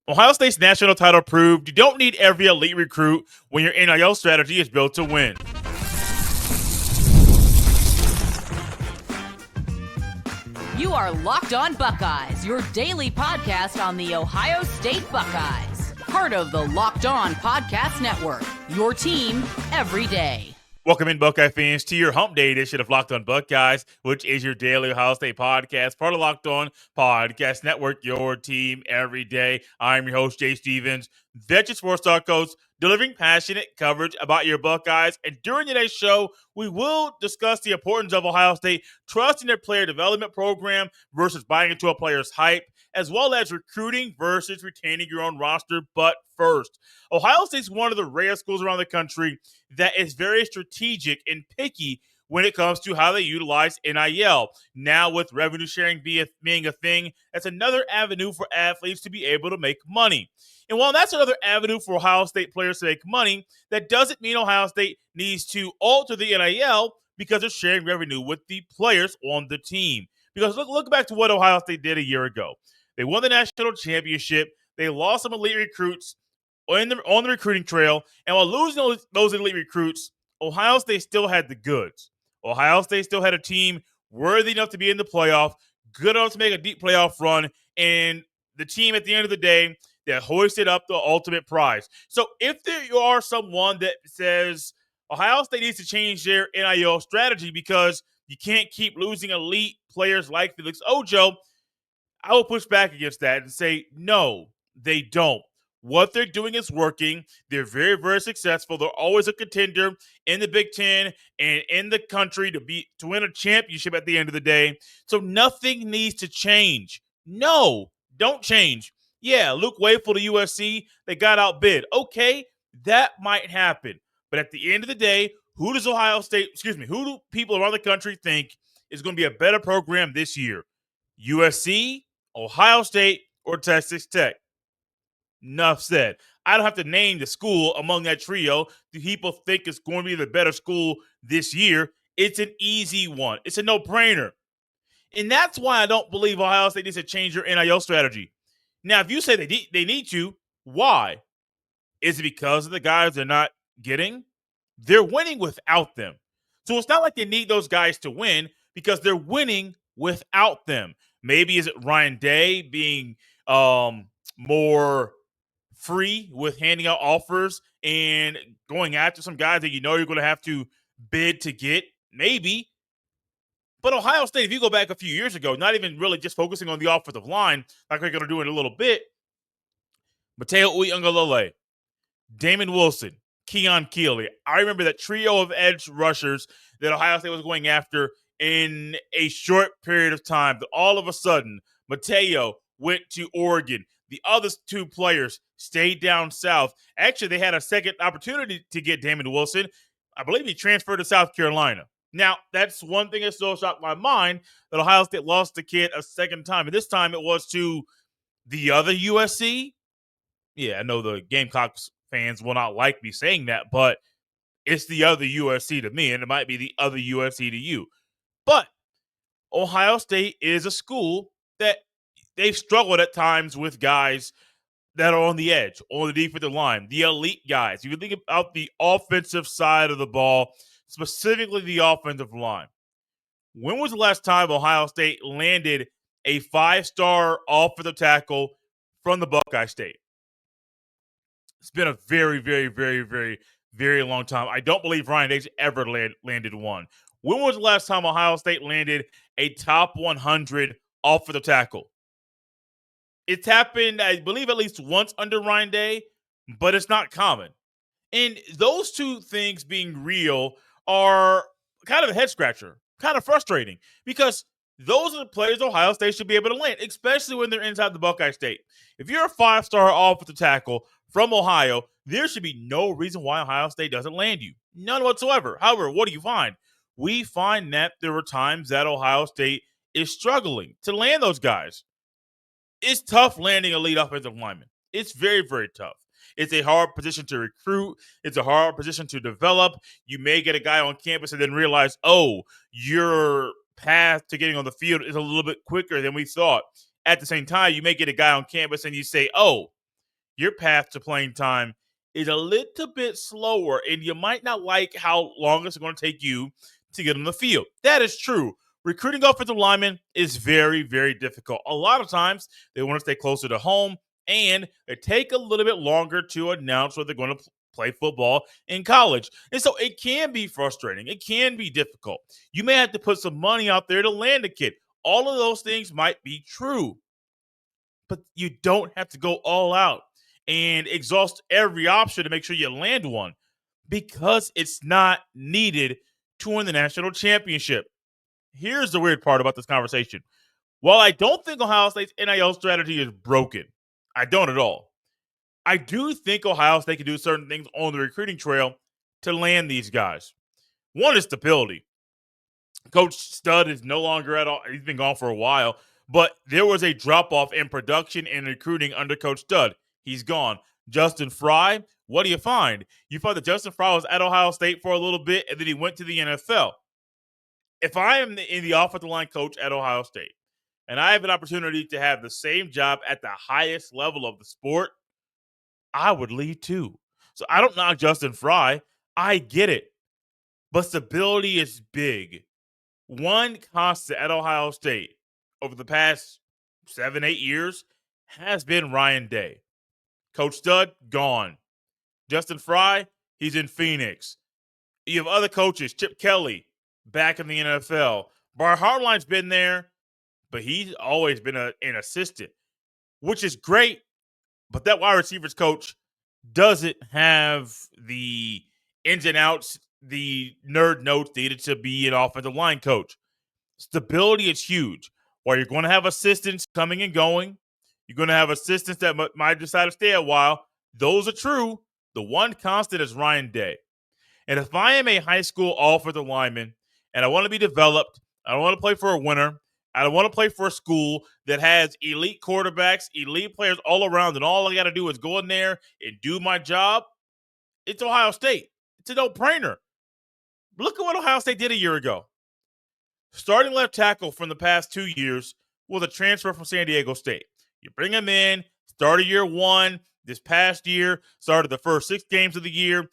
Ohio State's national title proved you don't need every elite recruit when your NIL strategy is built to win. You are Locked On Buckeyes, your daily podcast on the Ohio State Buckeyes. Part of the Locked On Podcast Network, your team every day. Welcome in, Buckeye fans, to your Hump Day edition of Locked On Buckeyes, which is your daily Ohio State podcast, part of Locked On Podcast Network, your team every day. I'm your host, Jay Stevens, veteran sports talk coach, delivering passionate coverage about your Buckeyes. And during today's show, we will discuss the importance of Ohio State trusting their player development program versus buying into a player's hype, as well as recruiting versus retaining your own roster. But first, Ohio State's one of the rare schools around the country that is very strategic and picky when it comes to how they utilize NIL. Now, with revenue sharing being a thing, that's another avenue for athletes to be able to make money. And while that's another avenue for Ohio State players to make money, that doesn't mean Ohio State needs to alter the NIL because they're sharing revenue with the players on the team. Because look back to what Ohio State did a year ago. They won the national championship. They lost some elite recruits on the recruiting trail. And while losing those elite recruits, Ohio State still had the goods. Ohio State still had a team worthy enough to be in the playoff, good enough to make a deep playoff run, and the team at the end of the day that hoisted up the ultimate prize. So if there are someone that says Ohio State needs to change their NIL strategy because you can't keep losing elite players like Felix Ojo, I will push back against that and say, no, they don't. What they're doing is working. They're very, very successful. They're always a contender in the Big Ten and in the country to win a championship at the end of the day. So nothing needs to change. No, don't change. Yeah, Luke Wayfield to USC, they got outbid. Okay, that might happen. But at the end of the day, who do people around the country think is going to be a better program this year? USC, Ohio State, or Texas Tech? Enough said. I don't have to name the school among that trio that people think is going to be the better school this year. It's an easy one. It's a no-brainer. And that's why I don't believe Ohio State needs to change their NIL strategy. Now, if you say they need to, why? Is it because of the guys they're not getting? They're winning without them. So it's not like they need those guys to win because they're winning without them. Maybe is it Ryan Day being more free with handing out offers and going after some guys that you know you're going to have to bid to get? Maybe. But Ohio State, if you go back a few years ago, not even really just focusing on the offensive line, like we're going to do in a little bit, Mateo Uiagalelei, Damon Wilson, Keon Keeley. I remember that trio of edge rushers that Ohio State was going after in a short period of time. That all of a sudden, Mateo went to Oregon. The other two players stayed down south. Actually, they had a second opportunity to get Damon Wilson. I believe he transferred to South Carolina. Now, that's one thing that still shocked my mind, that Ohio State lost the kid a second time. And this time it was to the other USC. Yeah, I know the Gamecocks fans will not like me saying that, but it's the other USC to me, and it might be the other USC to you. But Ohio State is a school that they've struggled at times with guys that are on the edge, on the defensive line, the elite guys. If you think about the offensive side of the ball, specifically the offensive line, when was the last time Ohio State landed a five-star offensive tackle from the Buckeye State? It's been a very, very, very, very, very long time. I don't believe Ryan Day's ever landed one. When was the last time Ohio State landed a top 100 offensive tackle? It's happened, I believe, at least once under Ryan Day, but it's not common. And those two things being real are kind of a head scratcher, kind of frustrating, because those are the players Ohio State should be able to land, especially when they're inside the Buckeye State. If you're a five-star offensive tackle from Ohio, there should be no reason why Ohio State doesn't land you. None whatsoever. However, what do you find? We find that there were times that Ohio State is struggling to land those guys. It's tough landing elite offensive linemen. It's very, very tough. It's a hard position to recruit. It's a hard position to develop. You may get a guy on campus and then realize, oh, your path to getting on the field is a little bit quicker than we thought. At the same time, you may get a guy on campus and you say, oh, your path to playing time is a little bit slower, and you might not like how long it's going to take you to get on the field. That is true. Recruiting offensive linemen is very, very difficult. A lot of times, they want to stay closer to home, and they take a little bit longer to announce whether they're going to play football in college. And so it can be frustrating. It can be difficult. You may have to put some money out there to land a kid. All of those things might be true, but you don't have to go all out and exhaust every option to make sure you land one, because it's not needed to win the national championship. Here's the weird part about this conversation. While I don't think Ohio State's NIL strategy is broken, I don't at all. I do think Ohio State can do certain things on the recruiting trail to land these guys. One is stability. Coach Stud is no longer at all. He's been gone for a while, but there was a drop-off in production and recruiting under Coach Stud. He's gone. Justin Fry, what do you find? You find that Justin Fry was at Ohio State for a little bit, and then he went to the NFL. If I am in the offensive line coach at Ohio State, and I have an opportunity to have the same job at the highest level of the sport, I would leave too. So I don't knock Justin Fry. I get it. But stability is big. One constant at Ohio State over the past 7-8 years has been Ryan Day. Coach Stud, gone. Justin Fry, he's in Phoenix. You have other coaches, Chip Kelly, back in the NFL. Bar Hartline's been there, but he's always been an assistant, which is great. But that wide receivers coach doesn't have the ins and outs, the nerd notes needed to be an offensive line coach. Stability is huge. While you're going to have assistants coming and going, you're going to have assistants that might decide to stay a while. Those are true. The one constant is Ryan Day. And if I am a high school offensive lineman and I want to be developed, I don't want to play for a winner, I don't want to play for a school that has elite quarterbacks, elite players all around, and all I got to do is go in there and do my job, it's Ohio State. It's a no-brainer. Look at what Ohio State did a year ago. Starting left tackle from the past 2 years was a transfer from San Diego State. You bring him in, started year one, this past year, started the first 6 games of the year,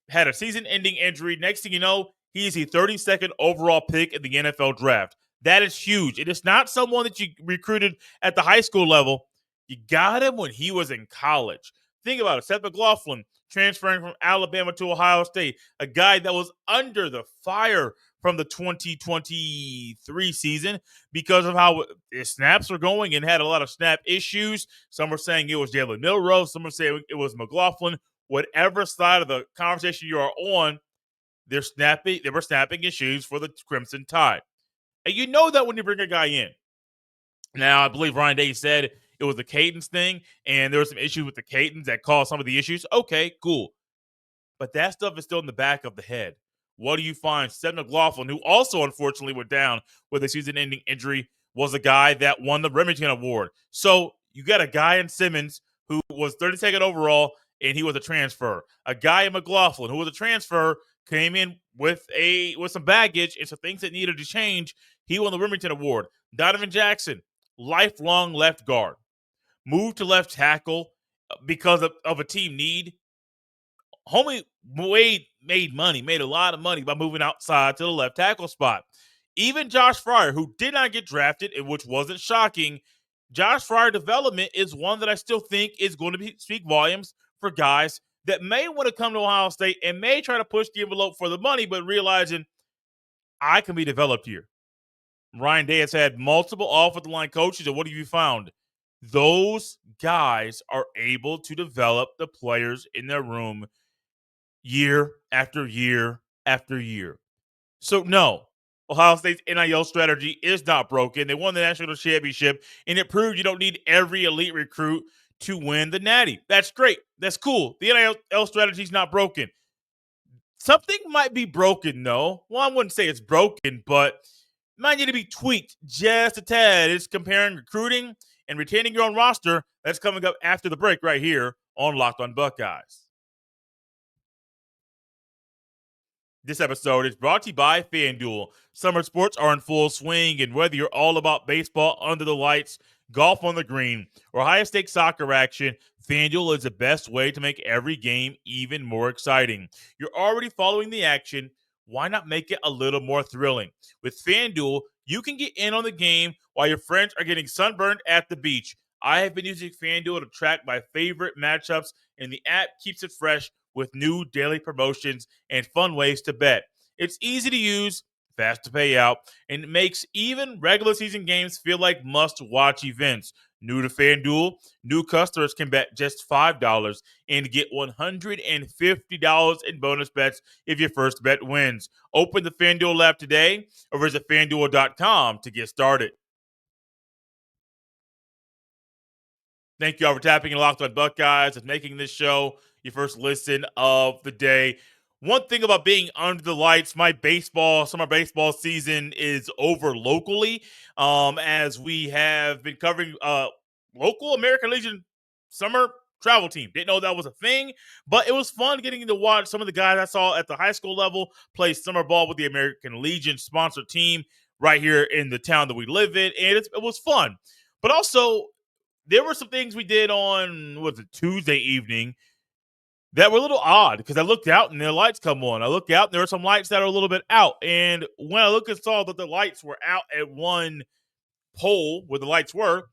had a season-ending injury. Next thing you know, he's the 32nd overall pick in the NFL draft. That is huge. It is not someone that you recruited at the high school level. You got him when he was in college. Think about it. Seth McLaughlin transferring from Alabama to Ohio State, a guy that was under the fire from the 2023 season because of how his snaps were going and had a lot of snap issues. Some were saying it was Jalen Milroe. Some were saying it was McLaughlin. Whatever side of the conversation you are on, there were snapping issues for the Crimson Tide. And you know that when you bring a guy in. Now, I believe Ryan Day said it was the cadence thing, and there were some issues with the cadence that caused some of the issues. Okay, cool. But that stuff is still in the back of the head. What do you find? Seth McLaughlin, who also unfortunately went down with a season-ending injury, was a guy that won the Remington Award. So you got a guy in Simmons who was 32nd overall, and he was a transfer. A guy in McLaughlin who was a transfer, came in with some baggage and some things that needed to change. He won the Remington Award. Donovan Jackson, lifelong left guard, moved to left tackle because of a team need. Homie made a lot of money by moving outside to the left tackle spot. Even Josh Fryer, who did not get drafted, and which wasn't shocking, Josh Fryer development is one that I still think is going to speak volumes for guys that may want to come to Ohio State and may try to push the envelope for the money, but realizing I can be developed here. Ryan Day has had multiple offensive line coaches, and what have you found? Those guys are able to develop the players in their room year after year after year. So, no, Ohio State's NIL strategy is not broken. They won the national championship, and it proved you don't need every elite recruit to win the Natty. That's great. That's cool. The NIL strategy is not broken. Something might be broken, though. Well, I wouldn't say it's broken, but it might need to be tweaked just a tad. It's comparing recruiting and retaining your own roster. That's coming up after the break right here on Locked on Buckeyes. This episode is brought to you by FanDuel. Summer sports are in full swing, and whether you're all about baseball under the lights, golf on the green, or high-stakes soccer action, FanDuel is the best way to make every game even more exciting. You're already following the action. Why not make it a little more thrilling? With FanDuel, you can get in on the game while your friends are getting sunburned at the beach. I have been using FanDuel to track my favorite matchups, and the app keeps it fresh with new daily promotions and fun ways to bet. It's easy to use, fast to pay out, and it makes even regular season games feel like must watch events. New to FanDuel, new customers can bet just $5 and get $150 in bonus bets if your first bet wins. Open the FanDuel app today or visit FanDuel.com to get started. Thank you all for tapping and Locked on Buckeyes and making this show your first listen of the day. One thing about being under the lights, summer baseball season is over locally. As we have been covering local American Legion summer travel team. Didn't know that was a thing, but it was fun getting to watch some of the guys I saw at the high school level play summer ball with the American Legion sponsored team right here in the town that we live in, and it was fun. But also, there were some things we did on Tuesday evening that were a little odd because I looked out and the lights come on. I looked out and there were some lights that are a little bit out. And when I looked and saw that the lights were out at one pole where the lights were,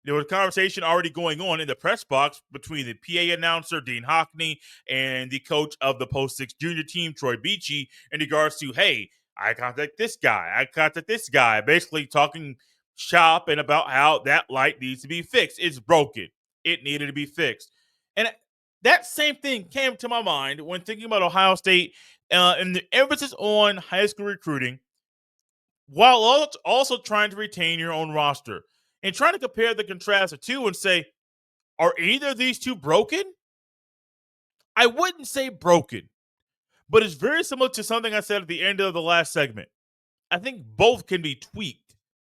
there was a conversation already going on in the press box between the PA announcer, Dean Hockney, and the coach of the Post 6 junior team, Troy Beachy, in regards to, hey, I contact this guy, basically talking shop and about how that light needs to be fixed. It's broken. It needed to be fixed. And that same thing came to my mind when thinking about Ohio State and the emphasis on high school recruiting, while also trying to retain your own roster and trying to compare the contrast of two and say, are either of these two broken? I wouldn't say broken, but it's very similar to something I said at the end of the last segment. I think both can be tweaked,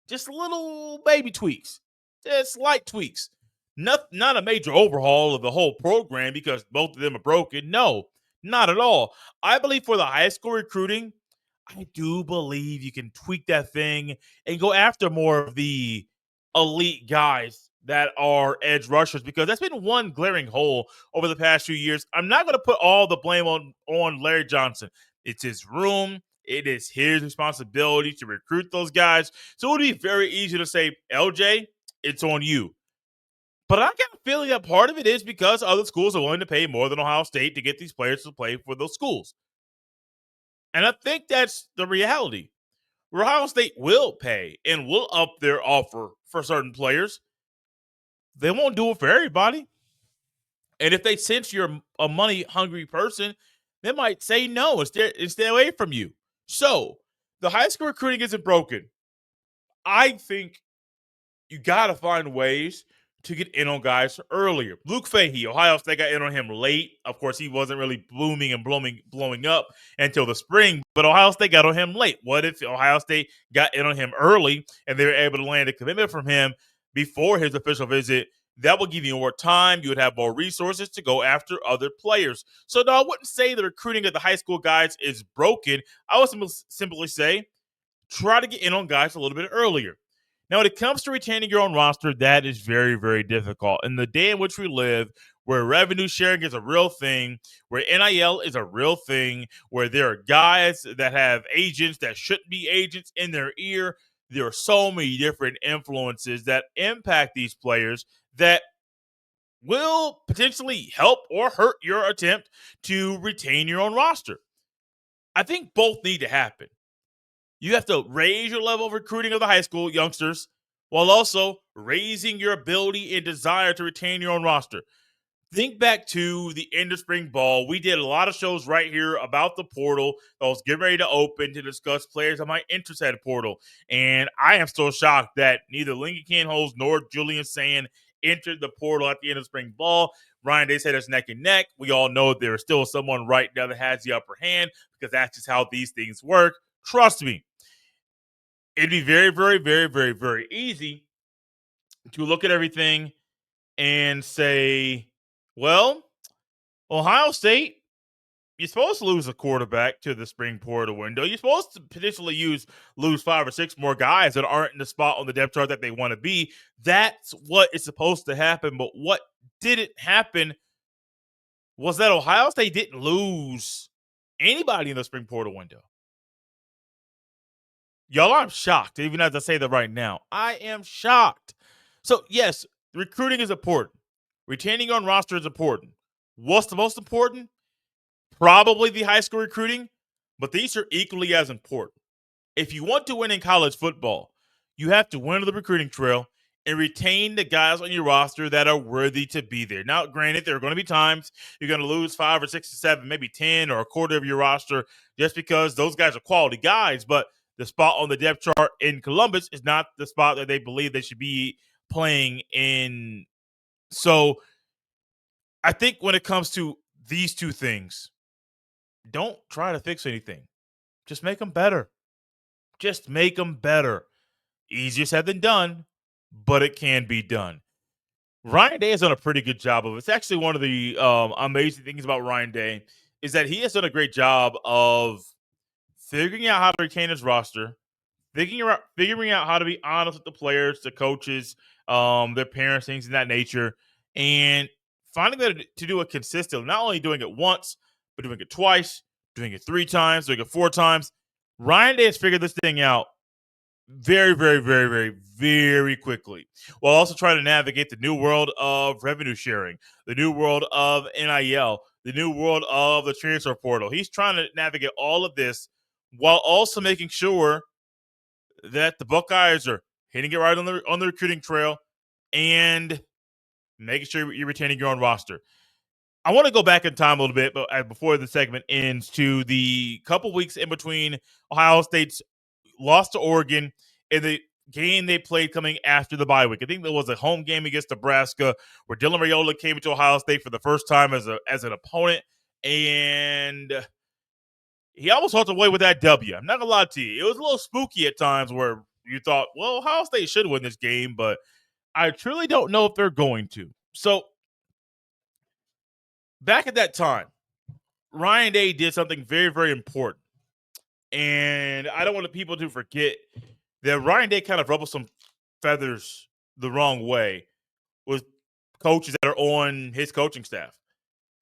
just little baby tweaks, just slight tweaks. Not a major overhaul of the whole program because both of them are broken. No, not at all. I believe for the high school recruiting, I do believe you can tweak that thing and go after more of the elite guys that are edge rushers because that's been one glaring hole over the past few years. I'm not going to put all the blame on Larry Johnson. It's his room. It is his responsibility to recruit those guys. So it would be very easy to say, LJ, it's on you. But I got a feeling that part of it is because other schools are willing to pay more than Ohio State to get these players to play for those schools. And I think that's the reality. Ohio State will pay and will up their offer for certain players. They won't do it for everybody. And if they sense you're a money-hungry person, they might say no and stay away from you. So, the high school recruiting isn't broken. I think you got to find ways to get in on guys earlier. Luke Fahey, Ohio State got in on him late. Of course, he wasn't really blooming and blowing up until the spring, but Ohio State got on him late. What if Ohio State got in on him early and they were able to land a commitment from him before his official visit? That would give you more time. You would have more resources to go after other players. So, no, I wouldn't say the recruiting of the high school guys is broken. I would simply say try to get in on guys a little bit earlier. Now, when it comes to retaining your own roster, that is very, very difficult. In the day in which we live, where revenue sharing is a real thing, where NIL is a real thing, where there are guys that have agents that shouldn't be agents in their ear, there are so many different influences that impact these players that will potentially help or hurt your attempt to retain your own roster. I think both need to happen. You have to raise your level of recruiting of the high school youngsters while also raising your ability and desire to retain your own roster. Think back to the end of spring ball. We did a lot of shows right here about the portal that was getting ready to open to discuss players that might interest at the portal. And I am still shocked that neither Lincoln Canholz nor Julian Sand entered the portal at the end of spring ball. Ryan Day said it's neck and neck. We all know there is still someone right now that has the upper hand because that's just how these things work. Trust me. It'd be very, very, very, very, very easy to look at everything and say, well, Ohio State, you're supposed to lose a quarterback to the spring portal window. You're supposed to potentially lose 5 or 6 more guys that aren't in the spot on the depth chart that they want to be. That's what is supposed to happen. But what didn't happen was that Ohio State didn't lose anybody in the spring portal window. Y'all, I'm shocked, even as I say that right now. I am shocked. So, yes, recruiting is important. Retaining on roster is important. What's the most important? Probably the high school recruiting, but these are equally as important. If you want to win in college football, you have to win the recruiting trail and retain the guys on your roster that are worthy to be there. Now, granted, there are going to be times you're going to lose 5 or 6 or 7, maybe 10 or a quarter of your roster just because those guys are quality guys, but the spot on the depth chart in Columbus is not the spot that they believe they should be playing in. So I think when it comes to these two things, don't try to fix anything. Just make them better. Just make them better. Easier said than done, but it can be done. Ryan Day has done a pretty good job of it. It's actually one of the amazing things about Ryan Day is that he has done a great job of figuring out how to retain his roster, figuring out how to be honest with the players, the coaches, their parents, things of that nature, and finding that to do it consistently. Not only doing it once, but doing it twice, doing it 3 times, doing it 4 times. Ryan Day has figured this thing out very, very, very, very, very quickly, while also trying to navigate the new world of revenue sharing, the new world of NIL, the new world of the transfer portal. He's trying to navigate all of this while also making sure that the Buckeyes are hitting it right on the recruiting trail and making sure you're retaining your own roster. I want to go back in time a little bit, but before the segment ends, to the couple weeks in between Ohio State's loss to Oregon and the game they played coming after the bye week. I think there was a home game against Nebraska where Dylan Raiola came into Ohio State for the first time as an opponent, and he almost walked away with that W. I'm not gonna lie to you. It was a little spooky at times where you thought, well, Ohio State should win this game, but I truly don't know if they're going to. So back at that time, Ryan Day did something very, very important. And I don't want people to forget that Ryan Day kind of ruffled some feathers the wrong way with coaches that are on his coaching staff.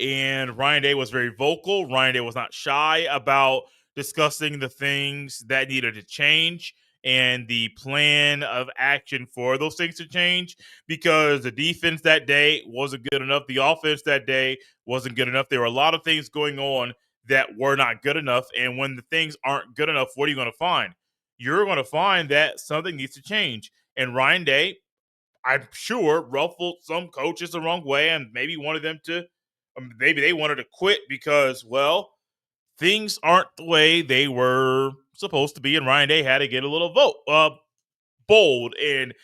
And Ryan Day was very vocal. Ryan Day was not shy about discussing the things that needed to change and the plan of action for those things to change, because the defense that day wasn't good enough. The offense that day wasn't good enough. There were a lot of things going on that were not good enough. And when the things aren't good enough, what are you going to find? You're going to find that something needs to change. And Ryan Day, I'm sure, ruffled some coaches the wrong way and maybe wanted them to, maybe they wanted to quit because, well, things aren't the way they were supposed to be. And Ryan Day had to get a little bold and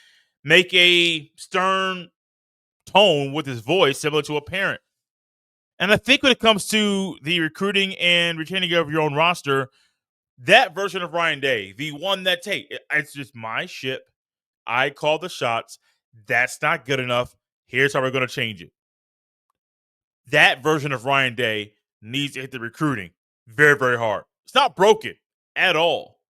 make a stern tone with his voice similar to a parent. And I think when it comes to the recruiting and retaining of your own roster, that version of Ryan Day, the one that's, hey, it's just my ship, I call the shots, that's not good enough, here's how we're going to change it. That version of Ryan Day needs to hit the recruiting very, very hard. It's not broken at all.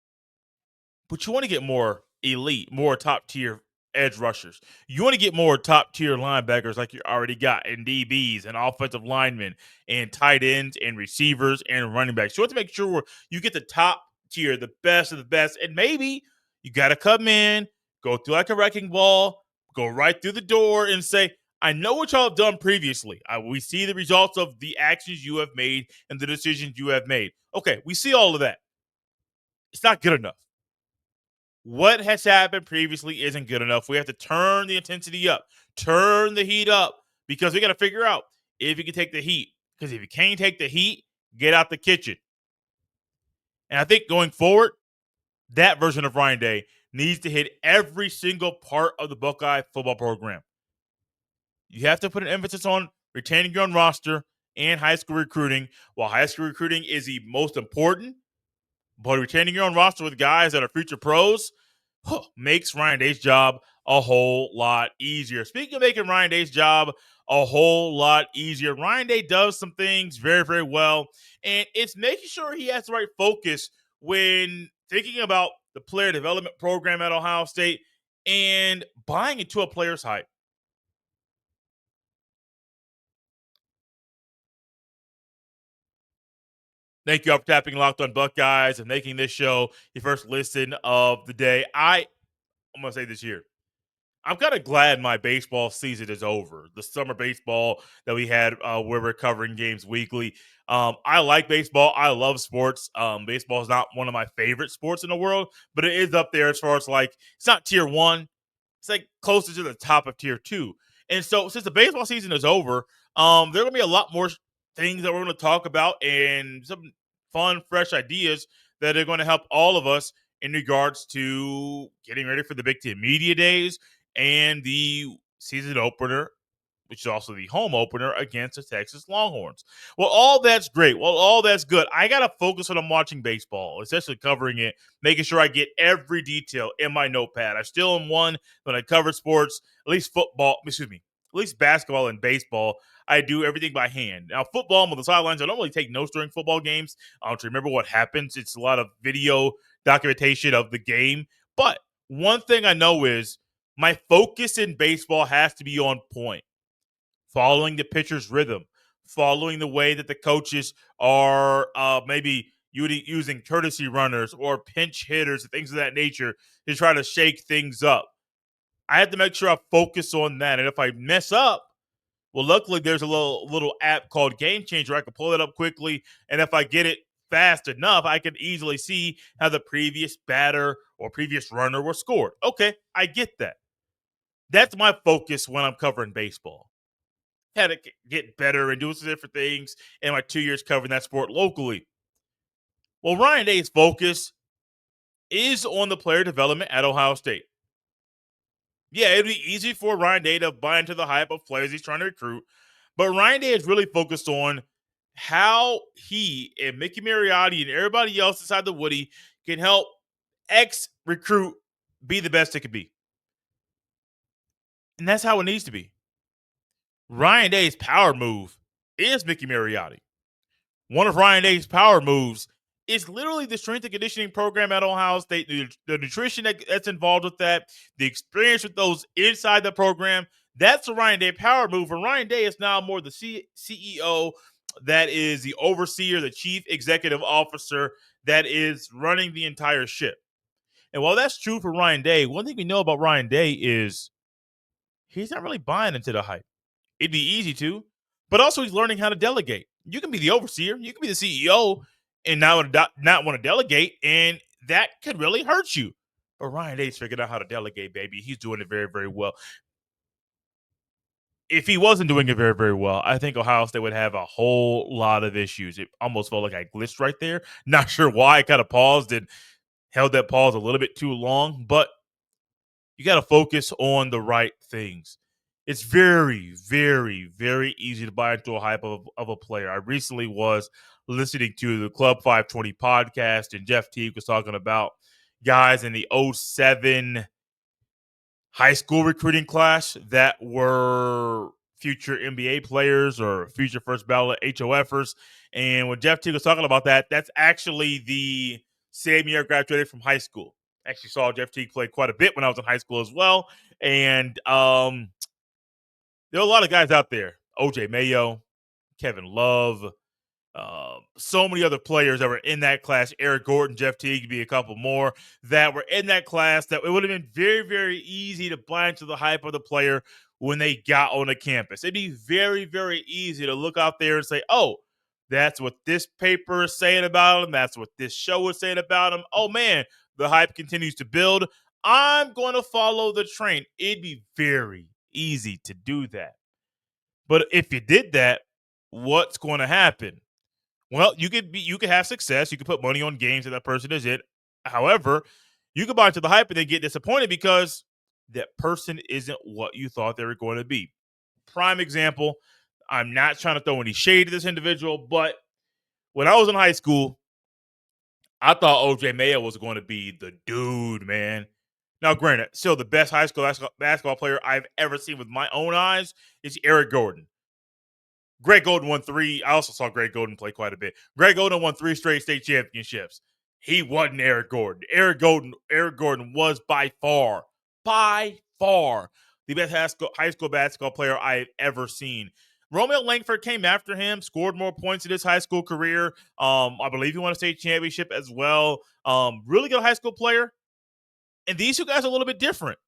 But you want to get more elite, more top tier edge rushers. You want to get more top tier linebackers like you already got, and DBs and offensive linemen and tight ends and receivers and running backs. You want to make sure you get the top tier, the best of the best. And maybe you got to come in, go through like a wrecking ball, go right through the door and say, I know what y'all have done previously. We see the results of the actions you have made and the decisions you have made. Okay, we see all of that. It's not good enough. What has happened previously isn't good enough. We have to turn the intensity up, turn the heat up, because we got to figure out if you can take the heat. Because if you can't take the heat, get out the kitchen. And I think going forward, that version of Ryan Day needs to hit every single part of the Buckeye football program. You have to put an emphasis on retaining your own roster and high school recruiting. While high school recruiting is the most important, but retaining your own roster with guys that are future pros makes Ryan Day's job a whole lot easier. Speaking of making Ryan Day's job a whole lot easier. Ryan Day does some things very, very well, and it's making sure he has the right focus when thinking about the player development program at Ohio State and buying into a player's hype. Thank you all for tapping Locked on Buckeyes and making this show your first listen of the day. I'm going to say this here. I'm kind of glad my baseball season is over. The summer baseball that we had, where we're covering games weekly. I like baseball. I love sports. Baseball is not one of my favorite sports in the world, but it is up there as far as like it's not tier one. It's like closer to the top of tier two. And so since the baseball season is over, there are gonna be a lot more things that we're gonna talk about and some fun, fresh ideas that are going to help all of us in regards to getting ready for the Big Ten Media Days and the season opener, which is also the home opener against the Texas Longhorns. Well, all that's great. Well, all that's good. I got to focus when I'm watching baseball, especially covering it, making sure I get every detail in my notepad. I still am one when I cover sports, at least at least basketball and baseball. I do everything by hand. Now, football, I'm on the sidelines. I don't really take notes during football games to remember what happens. It's a lot of video documentation of the game. But one thing I know is my focus in baseball has to be on point, following the pitcher's rhythm, following the way that the coaches are maybe using courtesy runners or pinch hitters and things of that nature to try to shake things up. I have to make sure I focus on that. And if I mess up, well, luckily there's a little app called Game Changer. I can pull it up quickly, and if I get it fast enough, I can easily see how the previous batter or previous runner was scored. Okay, I get that. That's my focus when I'm covering baseball. Had to get better and do some different things in my 2 years covering that sport locally. Well, Ryan Day's focus is on the player development at Ohio State. Yeah, it'd be easy for Ryan Day to buy into the hype of players he's trying to recruit, but Ryan Day is really focused on how he and Mickey Mariotti and everybody else inside the Woody can help X recruit be the best it could be. And that's how it needs to be. Ryan Day's power move is Mickey Mariotti. One of Ryan Day's power moves is literally the strength and conditioning program at Ohio State, the nutrition that's involved with that, the experience with those inside the program. That's a Ryan Day power move. And Ryan Day is now more the CEO, that is the overseer, the chief executive officer that is running the entire ship. And while that's true for Ryan Day, one thing we know about Ryan Day is he's not really buying into the hype. It'd be easy to, but also he's learning how to delegate. You can be the overseer, you can be the CEO, and not want to delegate, and that could really hurt you. But Ryan Day's figured out how to delegate, baby. He's doing it very, very well. If he wasn't doing it very, very well, I think Ohio State would have a whole lot of issues. It almost felt like I glitched right there. Not sure why. I kind of paused and held that pause a little bit too long, but you got to focus on the right things. It's very, very, very easy to buy into a hype of a player. I recently was listening to the Club 520 podcast, and Jeff Teague was talking about guys in the '07 high school recruiting class that were future NBA players or future first ballot HOFers. And when Jeff Teague was talking about that, that's actually the same year I graduated from high school. Actually saw Jeff Teague play quite a bit when I was in high school as well. And there are a lot of guys out there. OJ Mayo, Kevin Love, so many other players that were in that class. Eric Gordon, Jeff Teague, be a couple more that were in that class that it would have been very, very easy to buy into the hype of the player when they got on the campus. It'd be very, very easy to look out there and say, oh, that's what this paper is saying about him. That's what this show is saying about him. Oh, man, the hype continues to build. I'm going to follow the train. It'd be very easy to do that. But if you did that, what's going to happen? Well, you could have success. You could put money on games that person is in. However, you could buy into the hype and then get disappointed because that person isn't what you thought they were going to be. Prime example, I'm not trying to throw any shade to this individual, but when I was in high school, I thought OJ Mayo was going to be the dude, man. Now, granted, still the best high school basketball player I've ever seen with my own eyes is Eric Gordon. Greg Golden won 3. I also saw Greg Golden play quite a bit. Greg Golden won 3 straight state championships. He wasn't Eric Gordon. Eric Gordon was by far the best high school basketball player I've ever seen. Romeo Langford came after him, scored more points in his high school career. I believe he won a state championship as well. Really good high school player. And these two guys are a little bit different.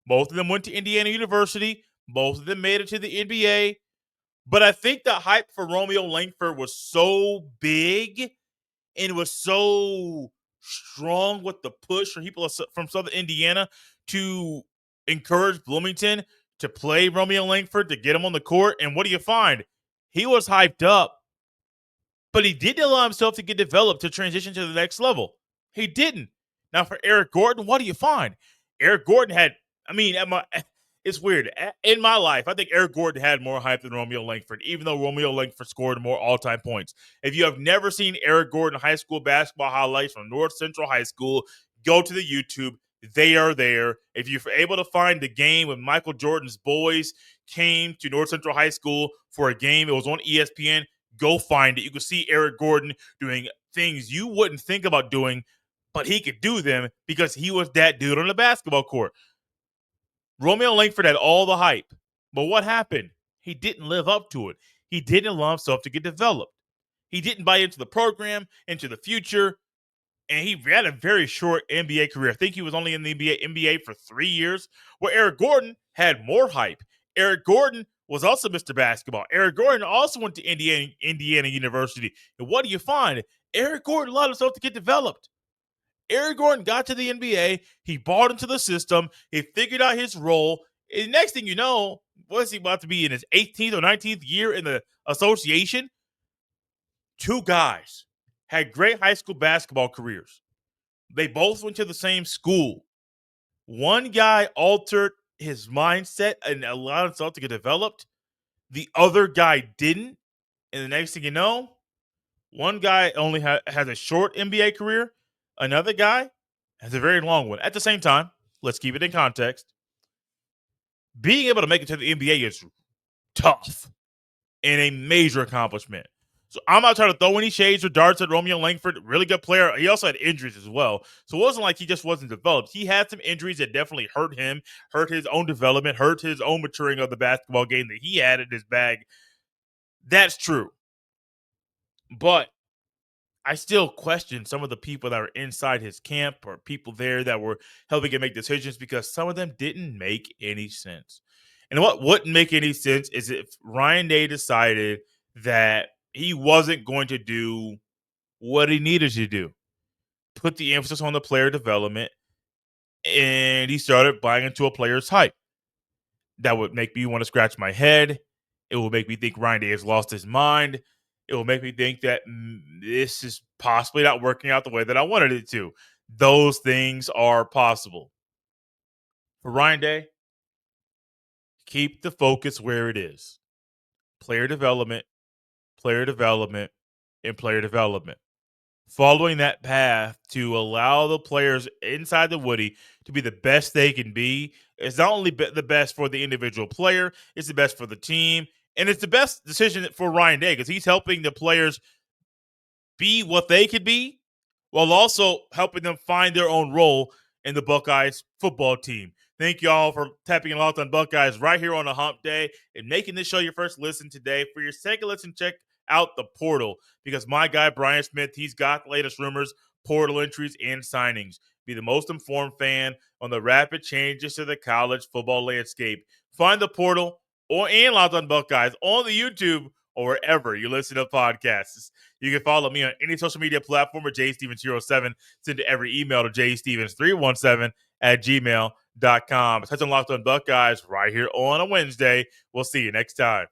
Both of them went to Indiana University. Both of them made it to the NBA. But I think the hype for Romeo Langford was so big and was so strong with the push for people from Southern Indiana to encourage Bloomington to play Romeo Langford, to get him on the court. And what do you find? He was hyped up, but he didn't allow himself to get developed to transition to the next level. He didn't. Now, for Eric Gordon, what do you find? Eric Gordon had, it's weird. In my life, I think Eric Gordon had more hype than Romeo Langford, even though Romeo Langford scored more all-time points. If you have never seen Eric Gordon high school basketball highlights from North Central High School, go to the YouTube. They are there. If you're able to find the game when Michael Jordan's boys came to North Central High School for a game, it was on ESPN, go find it. You can see Eric Gordon doing things you wouldn't think about doing, but he could do them because he was that dude on the basketball court. Romeo Langford had all the hype, but what happened? He didn't live up to it. He didn't allow himself to get developed. He didn't buy into the program, into the future, and he had a very short NBA career. I think he was only in the NBA for 3 years, where Eric Gordon had more hype. Eric Gordon was also Mr. Basketball. Eric Gordon also went to Indiana University. And what do you find? Eric Gordon allowed himself to get developed. Eric Gordon got to the NBA. He bought into the system. He figured out his role. And next thing you know, was he about to be in his 18th or 19th year in the association? 2 guys had great high school basketball careers. They both went to the same school. One guy altered his mindset and allowed himself to get developed. The other guy didn't. And the next thing you know, one guy only has a short NBA career. Another guy has a very long one. At the same time, let's keep it in context. Being able to make it to the NBA is tough and a major accomplishment. So I'm not trying to throw any shades or darts at Romeo Langford. Really good player. He also had injuries as well. So it wasn't like he just wasn't developed. He had some injuries that definitely hurt him, hurt his own development, hurt his own maturing of the basketball game that he had in his bag. That's true. But I still question some of the people that were inside his camp or people there that were helping him make decisions because some of them didn't make any sense. And what wouldn't make any sense is if Ryan Day decided that he wasn't going to do what he needed to do, put the emphasis on the player development, and he started buying into a player's hype. That would make me want to scratch my head. It will make me think Ryan Day has lost his mind. It will make me think that this is possibly not working out the way that I wanted it to. Those things are possible. For Ryan Day, keep the focus where it is. Player development, player development, and player development. Following that path to allow the players inside the Woody to be the best they can be is not only the best for the individual player, it's the best for the team, and it's the best decision for Ryan Day because he's helping the players be what they could be while also helping them find their own role in the Buckeyes football team. Thank you all for tapping and locked on Buckeyes right here on a hump day and making this show your first listen today. For your second listen, check out the portal because my guy Brian Smith, he's got the latest rumors, portal entries, and signings. Be the most informed fan on the rapid changes to the college football landscape. Find the portal and Locked on Buckeyes on the YouTube or wherever you listen to podcasts. You can follow me on any social media platform at jstevens07. Send every email to jstevens317@gmail.com. Touch on Locked on Buckeyes right here on a Wednesday. We'll see you next time.